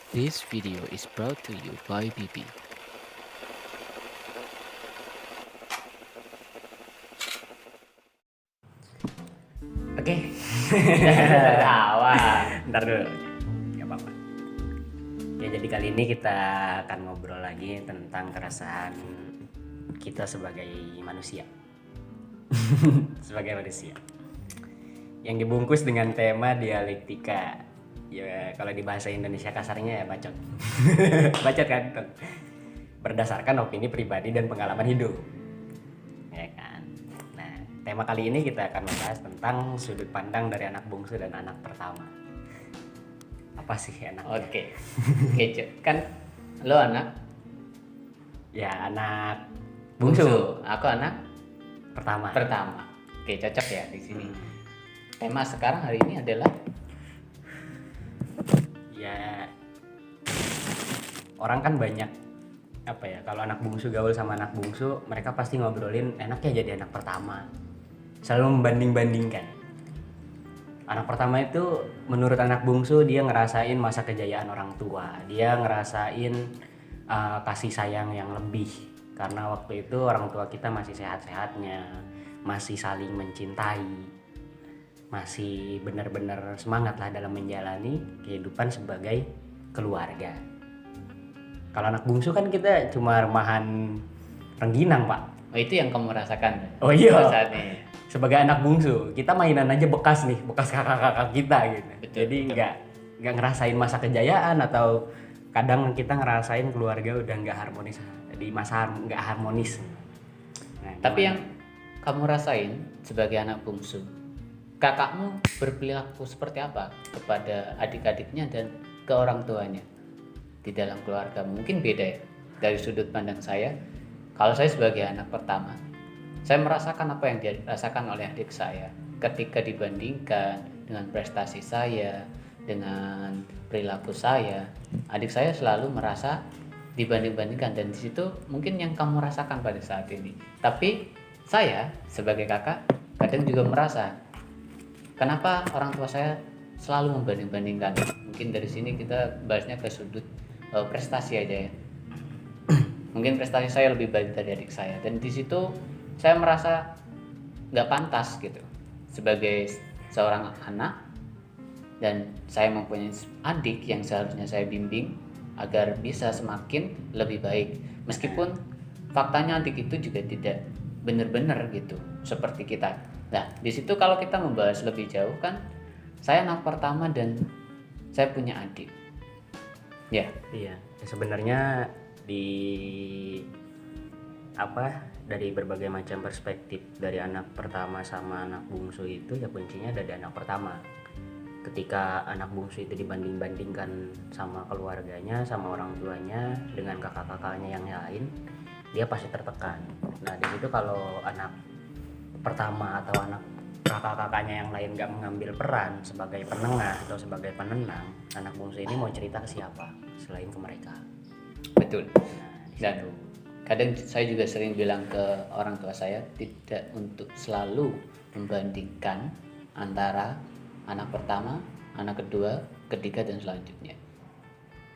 This video is brought to you by Bibi. Oke, Tawa. ntar dulu. Gak apa-apa. Ya jadi kali ini kita akan ngobrol lagi tentang keresahan kita sebagai manusia. Sebagai manusia. Yang dibungkus dengan tema dialektika. Ya kalau di bahasa Indonesia kasarnya ya bacot. Bacot kan? Berdasarkan opini pribadi dan pengalaman hidup. Ya kan. Nah, tema kali ini kita akan membahas tentang sudut pandang dari anak bungsu dan anak pertama. Apa sih enaknya? Oke. Kece. Kan lo anak Ya anak bungsu, aku anak pertama. pertama. Oke, cocok ya di sini. Hmm. Tema sekarang hari ini adalah Ya orang kan banyak apa ya, kalau anak bungsu gaul sama anak bungsu, mereka pasti ngobrolin enaknya jadi anak pertama. Selalu membanding-bandingkan. Anak pertama itu menurut anak bungsu dia ngerasain masa kejayaan orang tua. Dia ngerasain kasih sayang yang lebih karena waktu itu orang tua kita masih sehat-sehatnya, masih saling mencintai, masih benar-benar semangat lah dalam menjalani kehidupan sebagai keluarga. Kalau anak bungsu kan kita cuma remahan rengginang, Pak. itu yang kamu rasakan. Oh iya. Saat ini. Sebagai anak bungsu, kita mainan aja bekas nih, bekas kakak-kakak kita gitu. Betul, Jadi betul. nggak ngerasain masa kejayaan atau kadang kita ngerasain keluarga udah nggak harmonis di masa nggak harmonis. Nah, Tapi gimana? yang kamu rasain sebagai anak bungsu, kakakmu berperilaku seperti apa kepada adik-adiknya dan ke orang tuanya di dalam keluarga? Mungkin beda ya dari sudut pandang saya. Kalau saya sebagai anak pertama, saya merasakan apa yang dirasakan oleh adik saya ketika dibandingkan dengan prestasi saya, dengan perilaku saya. Adik saya selalu merasa dibanding-bandingkan, dan di situ mungkin yang kamu rasakan pada saat ini. Tapi saya sebagai kakak kadang juga merasa kenapa orang tua saya selalu membanding-bandingkan. Mungkin dari sini kita bahasnya ke sudut prestasi aja ya. Mungkin prestasi saya lebih baik dari adik saya, dan di situ saya merasa nggak pantas gitu sebagai seorang anak, dan saya mempunyai adik yang seharusnya saya bimbing agar bisa semakin lebih baik, meskipun faktanya adik itu juga tidak benar-benar gitu seperti kita. Nah di situ kalau kita membahas lebih jauh kan, saya anak pertama dan saya punya adik ya. Iya, sebenarnya di dari berbagai macam perspektif dari anak pertama sama anak bungsu itu ya kuncinya ada di anak pertama. Ketika anak bungsu itu dibanding-bandingkan sama keluarganya, sama orang tuanya dengan kakak-kakaknya yang lain, dia pasti tertekan. Nah di situ kalau anak pertama atau anak kakak-kakaknya yang lain gak mengambil peran sebagai penengah atau sebagai penenang, anak bungsu ini mau cerita ke siapa selain ke mereka. Betul. Nah, di Dan situ. kadang saya juga sering bilang ke orang tua saya tidak untuk selalu membandingkan antara anak pertama, anak kedua, ketiga, dan selanjutnya.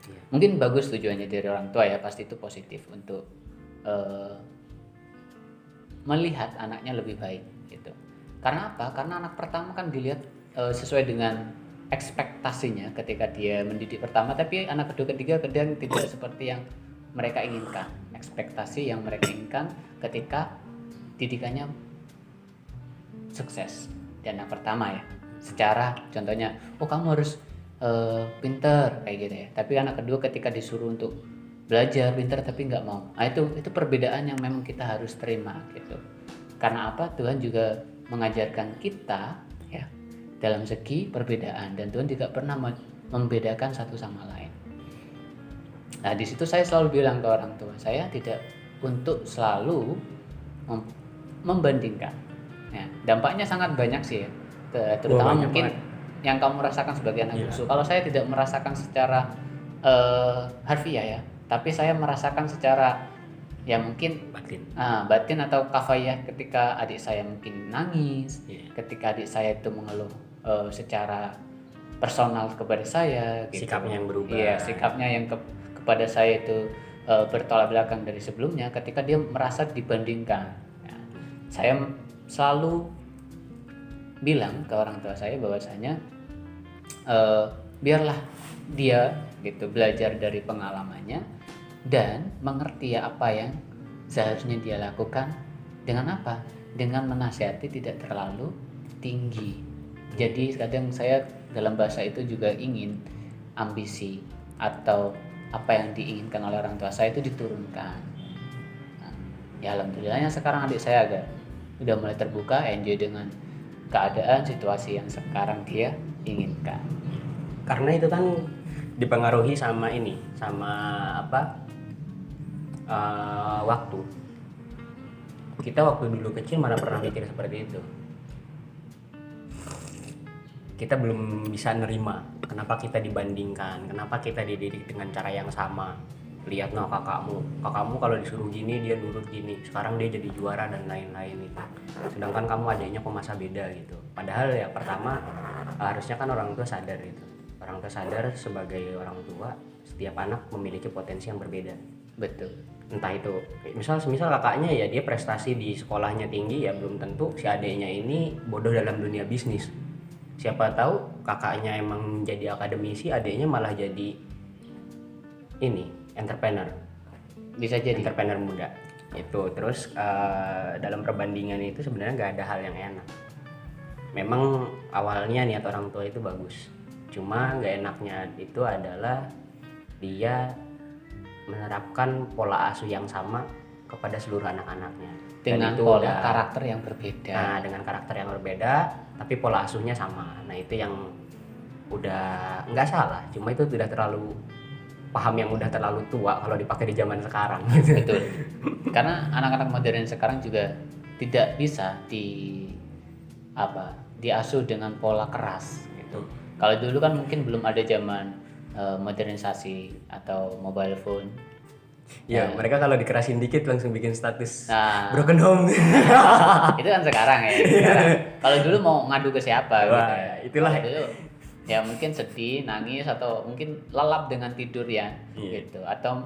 Iya. Mungkin bagus tujuannya dari orang tua ya, pasti itu positif untuk melihat anaknya lebih baik gitu. Karena apa? Karena anak pertama kan dilihat sesuai dengan ekspektasinya ketika dia mendidik pertama, tapi anak kedua, ketiga kadang tidak seperti yang mereka inginkan. Ekspektasi yang mereka inginkan ketika didikannya sukses di anak pertama ya. Secara contohnya, oh kamu harus pinter kayak gitu ya. Tapi anak kedua ketika disuruh untuk belajar pinter tapi nggak mau. Nah, itu perbedaan yang memang kita harus terima gitu. Karena apa? Tuhan juga mengajarkan kita ya dalam segi perbedaan, dan Tuhan tidak pernah membedakan satu sama lain. Nah di situ saya selalu bilang ke orang tua saya tidak untuk selalu membandingkan. Ya, dampaknya sangat banyak sih ya, terutama banyak mungkin banget. yang kamu rasakan sebagai anak Iya. bungsu. Kalau saya tidak merasakan secara harfiah ya, tapi saya merasakan secara ya mungkin Batin. batin atau kafayah ketika adik saya mungkin nangis, Iya. ketika adik saya itu mengeluh secara personal kepada saya gitu. Sikapnya yang berubah. Iya, sikapnya yang kepada saya itu bertolak belakang dari sebelumnya ketika dia merasa dibandingkan. Ya, saya selalu bilang ke orang tua saya bahwasanya biarlah dia gitu belajar dari pengalamannya dan mengerti apa yang seharusnya dia lakukan dengan apa? Dengan menasihati tidak terlalu tinggi. Jadi kadang saya dalam bahasa itu juga ingin ambisi atau apa yang diinginkan oleh orang tua saya itu diturunkan. Nah, ya alhamdulillahnya sekarang adik saya udah mulai terbuka, enjoy dengan keadaan situasi yang sekarang dia inginkan. Karena itu kan dipengaruhi sama waktu. Kita waktu dulu kecil mana pernah mikir seperti itu. Kita belum bisa nerima kenapa kita dibandingkan, kenapa kita dididik dengan cara yang sama. Lihat kakakmu kalau disuruh gini dia nurut gini, sekarang dia jadi juara dan lain-lain itu. Sedangkan kamu adanya kok masa beda gitu. Padahal ya pertama harusnya kan orang tua sadar gitu. Orang tua sadar sebagai orang tua setiap anak memiliki potensi yang berbeda. Betul. Entah itu misal kakaknya ya dia prestasi di sekolahnya tinggi, ya belum tentu si adiknya ini bodoh dalam dunia bisnis. Siapa tahu kakaknya emang jadi akademisi, adiknya malah jadi entrepreneur. Bisa jadi entrepreneur muda itu. Terus dalam perbandingan itu sebenarnya nggak ada hal yang enak. Memang awalnya niat orang tua itu bagus, cuma nggak enaknya itu adalah dia menerapkan pola asuh yang sama kepada seluruh anak-anaknya dengan pola karakter yang berbeda. Nah, dengan karakter yang berbeda tapi pola asuhnya sama. Nah, itu yang udah nggak salah, cuma itu udah terlalu paham yang udah terlalu tua kalau dipakai di zaman sekarang. Betul. Karena anak-anak modern sekarang juga tidak bisa diasuh dengan pola keras gitu. Kalau dulu kan mungkin belum ada zaman modernisasi atau mobile phone. Ya, mereka kalau dikerasin dikit langsung bikin status broken home. Itu kan sekarang ya. Kalau dulu mau ngadu ke siapa gitu ya. Itulah. Dulu ya mungkin sedih, nangis atau mungkin lelap dengan tidur ya, gitu. Atau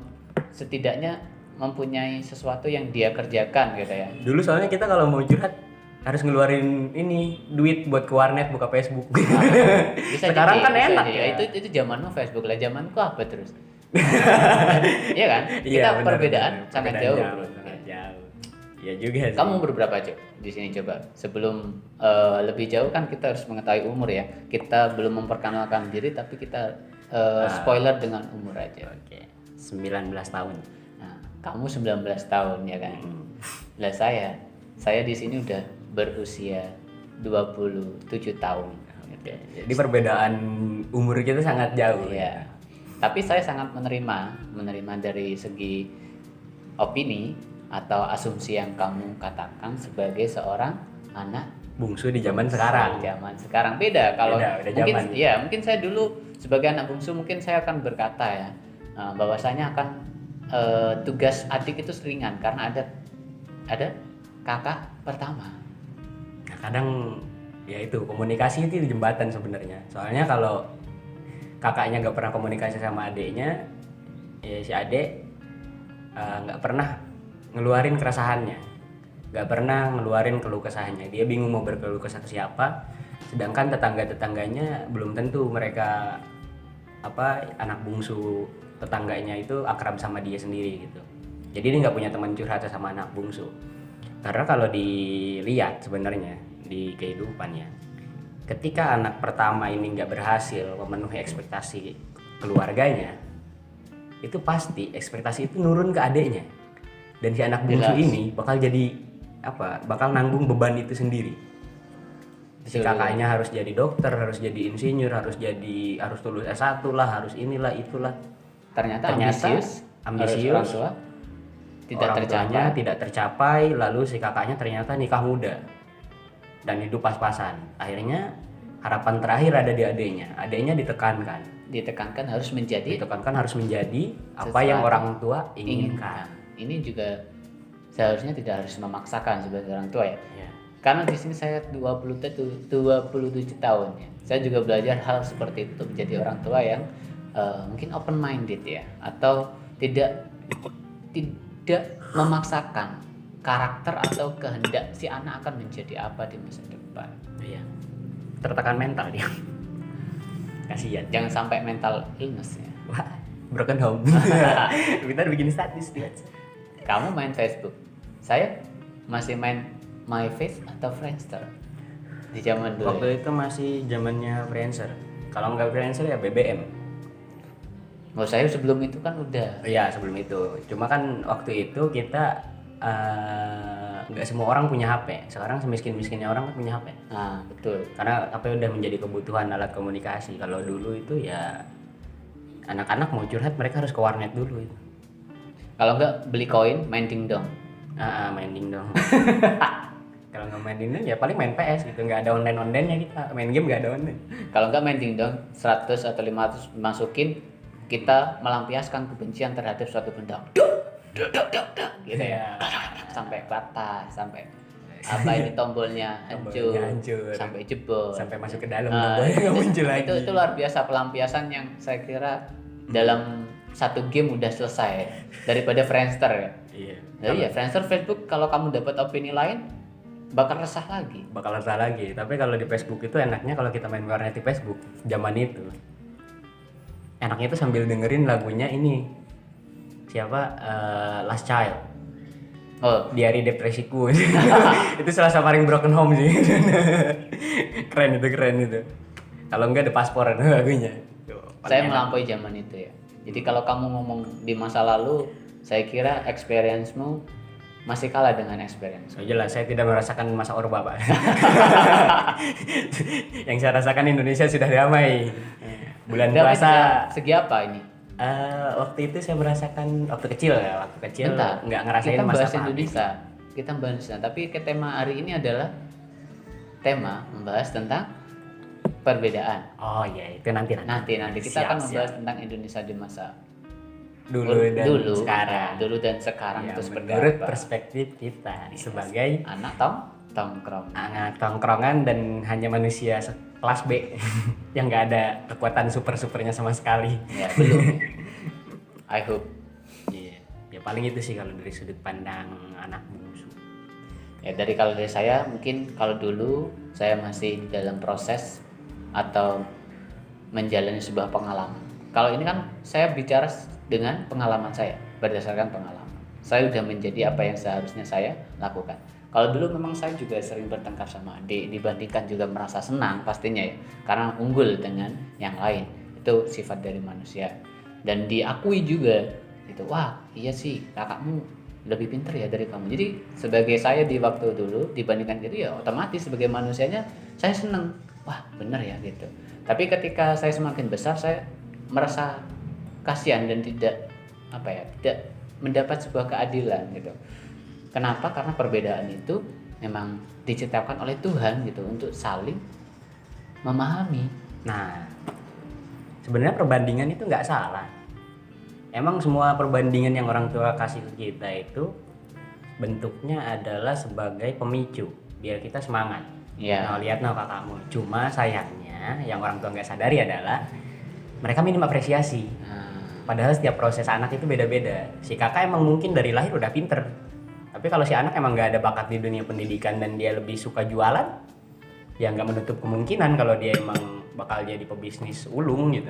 setidaknya mempunyai sesuatu yang dia kerjakan gitu ya. Dulu soalnya kita kalau mau curhat harus ngeluarin duit buat ke warnet buka Facebook. Bisa sekarang kan enak ya. Itu zamanmu Facebook lah, zamanku apa terus? Iya kan? Iya, perbedaan sangat jauh. Sangat jauh. Ya juga sih. Kamu umur berapa, Cok? Di sini coba. Sebelum lebih jauh kan kita harus mengetahui umur ya. Kita belum memperkenalkan diri tapi kita spoiler dengan umur aja. Oke. 19 tahun. Nah, kamu 19 tahun ya kan? Lah saya di sini udah berusia 27 tahun. Jadi perbedaan umur kita sangat jauh. Ya. Tapi saya sangat menerima dari segi opini atau asumsi yang kamu katakan sebagai seorang anak bungsu di zaman sekarang. Zaman sekarang beda. Kalau mungkin zaman. Ya, mungkin saya dulu sebagai anak bungsu mungkin saya akan berkata ya bahwasanya akan tugas adik itu seringan karena ada kakak pertama. Nah, kadang ya itu komunikasi itu jembatan sebenarnya. Soalnya kalau kakaknya nggak pernah komunikasi sama adiknya, ya si adik nggak pernah ngeluarin keresahannya, nggak pernah ngeluarin keluh kesahnya. Dia bingung mau berkeluh kesah ke siapa, sedangkan tetangganya belum tentu mereka anak bungsu tetangganya itu akrab sama dia sendiri gitu. Jadi dia nggak punya teman curhat sama anak bungsu. Karena kalau dilihat sebenarnya di kehidupannya, ketika anak pertama ini nggak berhasil memenuhi ekspektasi keluarganya, itu pasti ekspektasi itu nurun ke adiknya. Dan si anak bungsu ini bakal nanggung beban itu sendiri. Si kakaknya harus jadi dokter, harus jadi insinyur, harus lulus S1 lah, harus inilah itulah. Ternyata ambisius tidak tercapai, lalu si kakaknya ternyata nikah muda dan hidup pas-pasan. Akhirnya harapan terakhir ada di adiknya. Adiknya ditekankan harus menjadi apa yang orang tua inginkan. Ini juga seharusnya tidak harus memaksakan sebagai orang tua ya. Karena di sini saya 27 tahun ya. Saya juga belajar hal seperti itu, menjadi orang tua yang mungkin open minded ya, atau tidak memaksakan karakter atau kehendak si anak akan menjadi apa di masa depan. Iya. Tertekan mental dia. Kasihan. Jangan sampai mental illness ya. Wah, broken home. Bentar bikin status dia. Kamu main Facebook, saya masih main MyFace atau Friendster di zaman dulu. Waktu itu masih zamannya Friendster. Kalau nggak Friendster ya BBM. Oh, saya sebelum itu kan udah. Iya, sebelum itu. Cuma kan waktu itu kita nggak semua orang punya HP. Sekarang semiskin-miskinnya orang kan punya HP. Nah, betul. Karena HP udah menjadi kebutuhan alat komunikasi. Kalau dulu itu ya anak-anak mau curhat mereka harus ke warnet dulu itu. Kalau nggak beli koin, main dingdong. Main dingdong. Kalau nggak main dingdong ya paling main PS gitu. Nggak ada online-onlinenya kita. Main game nggak ada online. Kalau nggak main dingdong, 100 atau 500 masukin, kita melampiaskan kebencian terhadap suatu benda. Gitu ya. Sampai patah, sampai apa ini tombolnya hancur, sampai jebol, sampai masuk ke dalam Nah, tombolnya nggak muncul lagi. itu luar biasa pelampiasan yang saya kira dalam satu game udah selesai daripada Friendster ya. Iya. Nah, iya, Friendster, Facebook kalau kamu dapat opini lain bakal resah lagi. Bakal resah lagi. Tapi kalau di Facebook itu enaknya kalau kita main warnet di Facebook zaman itu. Enaknya itu sambil dengerin lagunya ini. Siapa? Last Child. Oh, Diari Depresiku. Itu salah paling broken home sih. keren itu. Kalau enggak The Passport lagunya. Tuh, saya enak. melampaui zaman itu ya. Jadi kalau kamu ngomong di masa lalu, saya kira experience-mu masih kalah dengan experience. Oh jelas, saya tidak merasakan masa Orba, Pak. Yang saya rasakan Indonesia sudah damai. Bulan Damai puasa. segi apa ini? Waktu itu saya merasakan waktu kecil Bentar, nggak ngerasain kita masa bahas panik. Indonesia. Kita bahas Indonesia. Tapi ke tema hari ini adalah tema membahas tentang perbedaan. Oh iya, itu nanti. Nanti kita Siap, akan membahas siap. tentang Indonesia di masa dulu sekarang. Dulu dan sekarang Ya, itu seperti menurut apa? perspektif kita sebagai Anak tongkrong. anak tongkrongan dan hanya manusia kelas B yang nggak ada kekuatan supernya sama sekali. Ya, belum. I hope. Iya, ya paling itu sih kalau dari sudut pandang anak bungsu. Ya, kalau dari saya mungkin kalau dulu saya masih di dalam proses atau menjalani sebuah pengalaman. Kalau ini kan saya bicara dengan pengalaman saya, berdasarkan pengalaman. Saya sudah menjadi apa yang seharusnya saya lakukan. Kalau dulu memang saya juga sering bertengkar sama adik, dibandingkan juga merasa senang pastinya ya, karena unggul dengan yang lain. Itu sifat dari manusia. Dan diakui juga itu, wah iya sih kakakmu lebih pintar ya dari kamu. Jadi sebagai saya di waktu dulu dibandingkan gitu ya otomatis sebagai manusianya saya senang. Wah benar ya gitu. Tapi ketika saya semakin besar saya merasa kasihan dan tidak mendapat sebuah keadilan gitu. Kenapa? Karena perbedaan itu memang diciptakan oleh Tuhan gitu untuk saling memahami. Nah, sebenarnya perbandingan itu nggak salah. Emang semua perbandingan yang orang tua kasih ke kita itu bentuknya adalah sebagai pemicu biar kita semangat. Ya. Nah, lihat kakakmu. Cuma sayangnya yang orang tua nggak sadari adalah mereka minim apresiasi. Padahal setiap proses anak itu beda-beda. Si kakak emang mungkin dari lahir udah pinter. Tapi kalau si anak emang nggak ada bakat di dunia pendidikan dan dia lebih suka jualan, ya nggak menutup kemungkinan kalau dia emang bakal jadi pebisnis ulung gitu.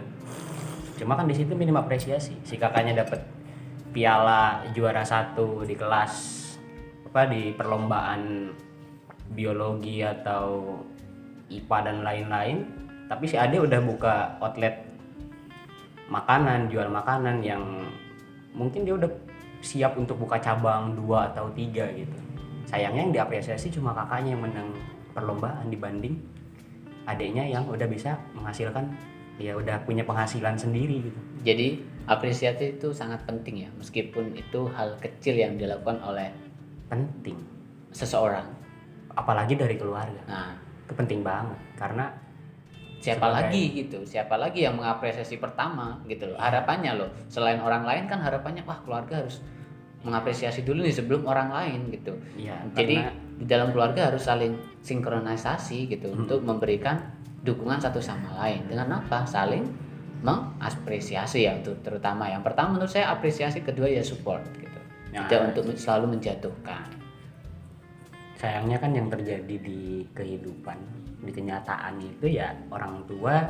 Cuma kan di situ minim apresiasi. Si kakaknya dapat piala juara 1 di kelas di perlombaan biologi atau IPA dan lain-lain, tapi si Ade udah buka outlet makanan, jual makanan yang mungkin dia udah siap untuk buka cabang 2 atau 3 gitu. Sayangnya yang diapresiasi cuma kakaknya yang menang perlombaan dibanding adiknya yang udah bisa menghasilkan, ya udah punya penghasilan sendiri gitu. Jadi apresiasi itu sangat penting ya, meskipun itu hal kecil yang dilakukan oleh Penting, seseorang. apalagi dari keluarga. Nah, Itu penting banget karena siapa sebagai- lagi yang mengapresiasi pertama gitu loh. Harapannya loh, selain orang lain kan harapannya wah keluarga harus mengapresiasi dulu nih sebelum orang lain gitu. Iya, Jadi karena di dalam keluarga harus saling sinkronisasi gitu untuk memberikan dukungan satu sama lain. Dengan apa? Saling mengapresiasi ya, untuk terutama yang pertama menurut saya apresiasi, kedua ya support gitu. Tidak untuk selalu menjatuhkan. Sayangnya kan yang terjadi di kehidupan, di kenyataan itu ya orang tua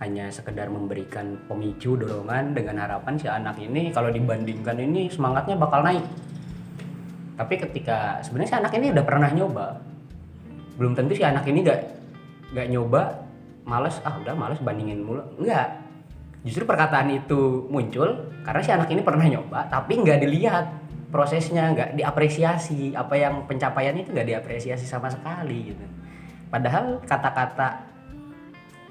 hanya sekedar memberikan pemicu, dorongan dengan harapan si anak ini kalau dibandingkan ini semangatnya bakal naik. Tapi ketika sebenarnya si anak ini udah pernah nyoba, belum tentu si anak ini nggak nyoba, males bandingin mulu, enggak. Justru perkataan itu muncul karena si anak ini pernah nyoba tapi nggak dilihat prosesnya, nggak diapresiasi, apa yang pencapaian itu nggak diapresiasi sama sekali gitu. Padahal kata-kata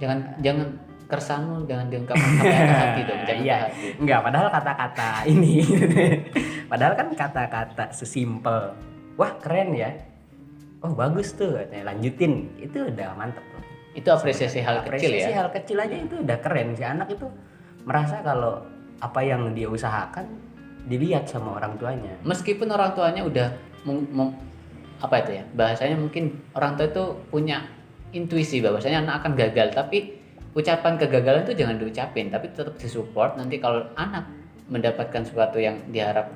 Jangan keresahanmu jangan diungkapkan sampai ke hati dong, jangan ke hati. Enggak, padahal kata-kata ini padahal kan kata-kata sesimpel wah keren ya, oh bagus tuh katanya, lanjutin, itu udah mantep loh. Itu apresiasi hal kecil ya. Apresiasi hal kecil aja itu udah keren. Si anak itu merasa kalau apa yang dia usahakan dilihat sama orang tuanya. Meskipun orang tuanya udah apa itu ya, bahasanya mungkin orang tua itu punya intuisi bahwasanya anak akan gagal, tapi ucapan kegagalan itu jangan diucapin, tapi tetap disupport. Nanti kalau anak mendapatkan sesuatu yang diharap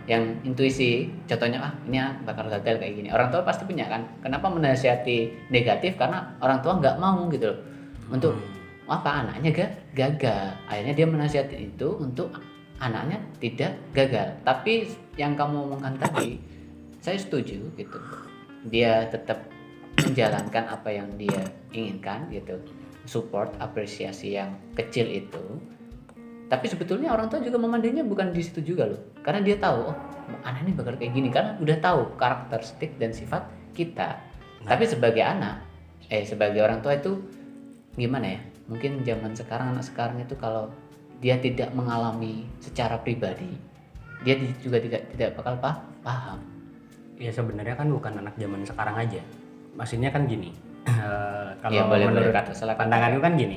yang intuisi, contohnya ini bakal gagal kayak gini, orang tua pasti punya kan. Kenapa menasihati negatif? Karena orang tua nggak mau gitu loh untuk anaknya gagal. Akhirnya dia menasihati itu untuk anaknya tidak gagal. Tapi yang kamu omongkan tadi saya setuju gitu, dia tetap menjalankan apa yang dia inginkan gitu, support, apresiasi yang kecil itu. Tapi sebetulnya orang tua juga memandangnya bukan di situ juga loh, karena dia tahu anak ini bakal kayak gini, karena udah tahu karakteristik dan sifat kita. Tapi sebagai sebagai orang tua itu gimana ya, mungkin zaman sekarang, anak sekarang itu kalau dia tidak mengalami secara pribadi, dia juga tidak bakal paham. Ya sebenarnya kan bukan anak zaman sekarang aja, maksudnya kan gini. Kalau ya, boleh kata pandanganku kan gini,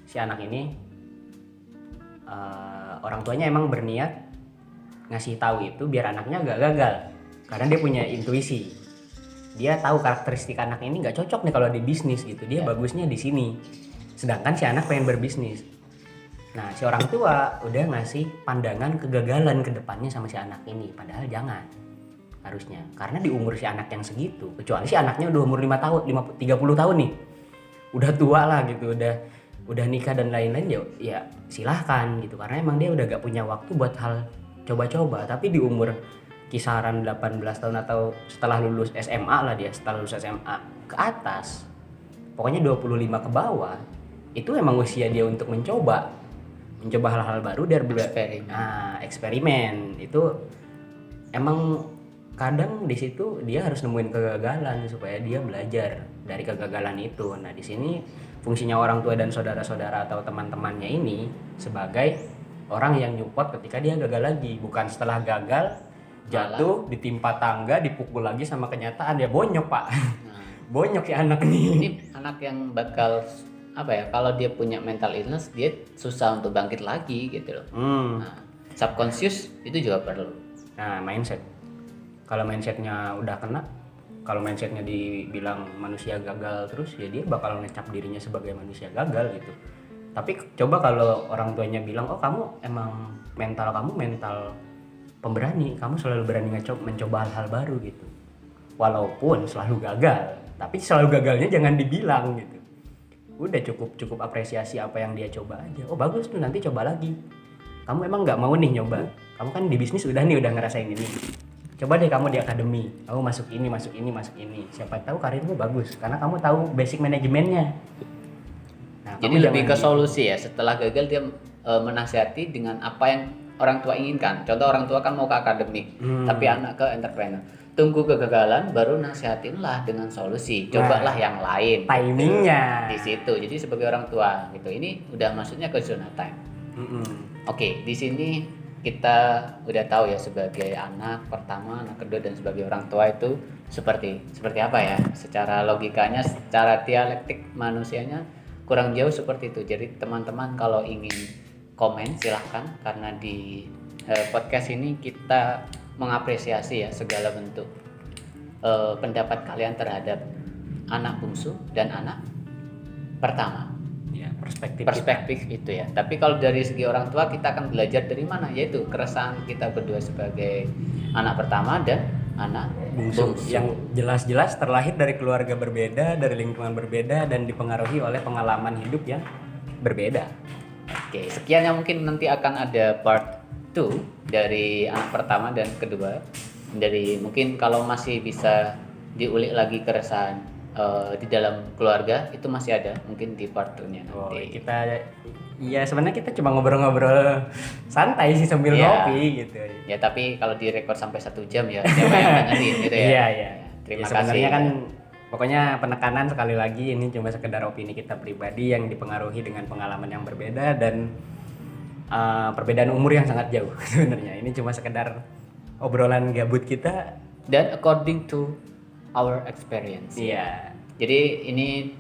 si anak ini orang tuanya emang berniat ngasih tahu itu biar anaknya gak gagal, karena dia punya intuisi, dia tahu karakteristik anak ini nggak cocok nih kalau di bisnis gitu, dia bagusnya di sini, sedangkan si anak pengen berbisnis. Nah si orang tua udah ngasih pandangan kegagalan ke depannya sama si anak ini, padahal jangan. Harusnya, karena di umur si anak yang segitu, kecuali si anaknya udah umur 5 tahun, 30 tahun nih, udah tua lah gitu, udah nikah dan lain-lain, ya silahkan gitu, karena emang dia udah gak punya waktu buat hal coba-coba. Tapi di umur kisaran 18 tahun atau setelah lulus SMA lah, dia setelah lulus SMA ke atas, pokoknya 25 ke bawah, itu emang usia dia untuk mencoba hal-hal baru, dia eksperimen. Itu emang kadang di situ dia harus nemuin kegagalan supaya dia belajar dari kegagalan itu. Nah di sini fungsinya orang tua dan saudara-saudara atau teman-temannya ini sebagai orang yang nyupport ketika dia gagal lagi, bukan setelah gagal jatuh ditimpa tangga, dipukul lagi sama kenyataan, dia bonyok pak. Bonyok si anak ini anak yang bakal kalau dia punya mental illness, dia susah untuk bangkit lagi gitu loh. Nah, subconscious itu juga perlu. Nah mindset, kalau mindsetnya udah kena, kalau mindsetnya dibilang manusia gagal terus, ya dia bakal ngecap dirinya sebagai manusia gagal gitu. Tapi coba kalau orang tuanya bilang, oh kamu emang mental pemberani, kamu selalu berani mencoba hal-hal baru gitu, walaupun selalu gagal, tapi selalu gagalnya jangan dibilang gitu. Udah cukup apresiasi apa yang dia coba aja. Oh bagus tuh, nanti coba lagi. Kamu emang nggak mau nih nyoba, kamu kan di bisnis udah ngerasain ini, coba deh kamu di akademi, kamu masuk ini, siapa tahu karirmu bagus karena kamu tahu basic manajemennya. Nah, jadi lebih ke solusi ya, setelah gagal dia menasihati dengan apa yang orang tua inginkan. Contoh orang tua kan mau ke akademik, tapi anak ke entrepreneur, tunggu kegagalan baru nasihatinlah dengan solusi, cobalah yang lain, timingnya di situ. Jadi sebagai orang tua gitu, ini udah maksudnya ke zona time. Oke, di sini kita udah tahu ya, sebagai anak pertama, anak kedua, dan sebagai orang tua itu seperti apa ya, secara logikanya, secara dialektik manusianya kurang jauh seperti itu. Jadi teman-teman kalau ingin komen silahkan, karena di podcast ini kita mengapresiasi ya segala bentuk pendapat kalian terhadap anak bungsu dan anak pertama. Ya, Perspektif itu ya. Tapi kalau dari segi orang tua kita akan belajar dari mana? Yaitu keresahan kita berdua sebagai anak pertama dan anak bungsu yang jelas-jelas terlahir dari keluarga berbeda, dari lingkungan berbeda, dan dipengaruhi oleh pengalaman hidup yang berbeda. Oke, sekian yang mungkin nanti akan ada part 2 dari anak pertama dan kedua. Dari mungkin kalau masih bisa diulik lagi keresahan di dalam keluarga itu masih ada mungkin di part 2-nya nanti. Sebenarnya kita cuma ngobrol-ngobrol santai sih sambil ngopi gitu. Ya tapi kalau direkod sampai 1 jam ya siapa yang dengerin gitu ya. Iya. Terima kasih. Sebenarnya kan pokoknya penekanan sekali lagi ini cuma sekedar opini kita pribadi yang dipengaruhi dengan pengalaman yang berbeda dan perbedaan umur yang sangat jauh sebenarnya. Ini cuma sekedar obrolan gabut kita dan according to our experience. Iya. Jadi ini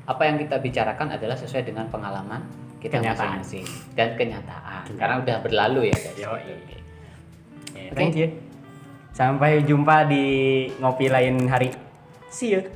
apa yang kita bicarakan adalah sesuai dengan pengalaman kita masing-masing dan kenyataan. Karena udah berlalu ya guys. Thank you. Sampai jumpa di ngopi lain hari. See you.